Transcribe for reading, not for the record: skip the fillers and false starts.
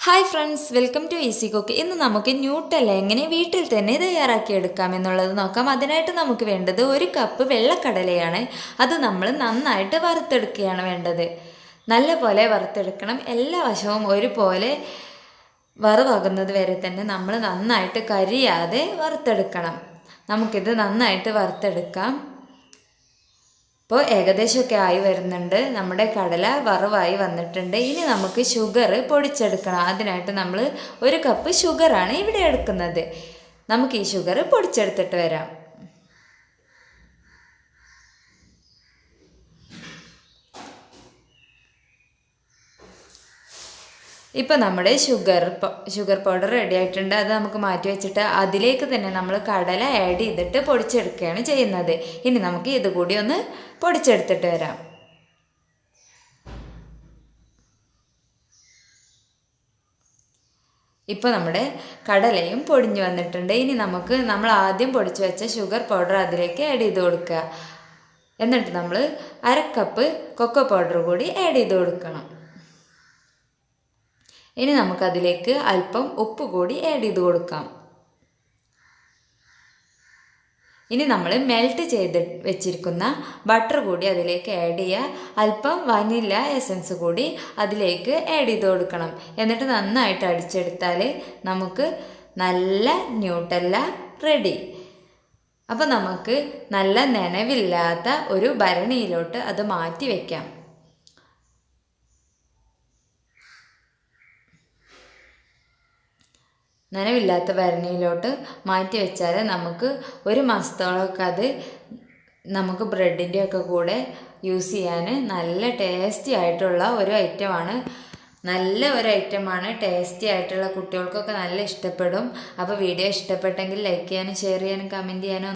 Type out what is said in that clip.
Hi friends, welcome to easy cook. ഇന്ന് നമുക്ക് Nutella എങ്ങനെ വീട്ടിൽ തന്നെ തയ്യാറാക്കിയെടുക്കാം എന്നുള്ളത് നോക്കാം. അതിനായിട്ട് നമുക്ക് വേണ്ടത് 1 കപ്പ് വെള്ളക്കടലയാണ്. അത് നമ്മൾ നന്നായിട്ട് വറുത്തെടുക്കുകയാണ് വേണ്ടത്. നല്ല പോലെ വറുത്തെടുക്കണം. എല്ലാ വശവും ഒരുപോലെ വറവാകുന്നത് വരെ തന്നെ നമ്മൾ നന്നായിട്ട് കരിയാതെ വറുത്തെടുക്കണം. നമുക്കിത് നന്നായിട്ട് വറുത്തെടുക്കാം. ഇപ്പോൾ ഏകദേശമൊക്കെ ആയി വരുന്നുണ്ട്. നമ്മുടെ കടല വറവായി വന്നിട്ടുണ്ട്. ഇനി നമുക്ക് ഷുഗർ പൊടിച്ചെടുക്കണം. അതിനായിട്ട് നമ്മൾ 1 കപ്പ് ഷുഗറാണ് ഇവിടെ എടുക്കുന്നത്. നമുക്ക് ഈ ഷുഗർ പൊടിച്ചെടുത്തിട്ട് വരാം. ഇപ്പോൾ നമ്മുടെ ഷുഗർ പൗഡർ റെഡി ആയിട്ടുണ്ട്. അത് നമുക്ക് മാറ്റി വെച്ചിട്ട് അതിലേക്ക് തന്നെ നമ്മൾ കടല ആഡ് ചെയ്തിട്ട് പൊടിച്ചെടുക്കുകയാണ് ചെയ്യുന്നത്. ഇനി നമുക്ക് ഇതുകൂടി ഒന്ന് പൊടിച്ചെടുത്തിട്ട് വരാം. ഇപ്പോൾ നമ്മുടെ കടലയും പൊടിഞ്ഞു വന്നിട്ടുണ്ട്. ഇനി നമ്മൾ ആദ്യം പൊടിച്ചു വെച്ച ഷുഗർ പൗഡർ അതിലേക്ക് ആഡ് ചെയ്ത് കൊടുക്കുക. എന്നിട്ട് നമ്മൾ 1/2 കപ്പ് കൊക്കോ പൗഡർ കൂടി ആഡ് ചെയ്ത് കൊടുക്കണം. ഇനി നമുക്കതിലേക്ക് അല്പം ഉപ്പ് കൂടി ആഡ് ചെയ്ത് കൊടുക്കാം. ഇനി നമ്മൾ മെൽറ്റ് ചെയ്ത് വെച്ചിരിക്കുന്ന ബട്ടർ കൂടി അതിലേക്ക് ആഡ് ചെയ്യുക. അല്പം വനില എസൻസ് കൂടി അതിലേക്ക് ആഡ് ചെയ്ത് കൊടുക്കണം. എന്നിട്ട് നന്നായിട്ട് അടിച്ചെടുത്താൽ നമുക്ക് നല്ല ന്യൂട്ടല്ല റെഡി. അപ്പോൾ നമുക്ക് നല്ല നനവില്ലാത്ത ഒരു ഭരണിയിലോട്ട് അത് മാറ്റി വയ്ക്കാം. നനവില്ലാത്ത ഭരണിയിലോട്ട് മാറ്റി വെച്ചാൽ നമുക്ക് 1 മാസത്തോളമൊക്കെ അത് നമുക്ക് ബ്രെഡിൻ്റെ ഒക്കെ കൂടെ യൂസ് ചെയ്യാൻ നല്ല ടേസ്റ്റി ആയിട്ടുള്ള ഒരു ഐറ്റമാണ്. നല്ല ഒരു ഐറ്റമാണ്, ടേസ്റ്റി ആയിട്ടുള്ള, കുട്ടികൾക്കൊക്കെ നല്ല ഇഷ്ടപ്പെടും. അപ്പോൾ വീഡിയോ ഇഷ്ടപ്പെട്ടെങ്കിൽ ലൈക്ക് ചെയ്യാനും ഷെയർ ചെയ്യാനും കമൻറ്റ് ചെയ്യാനും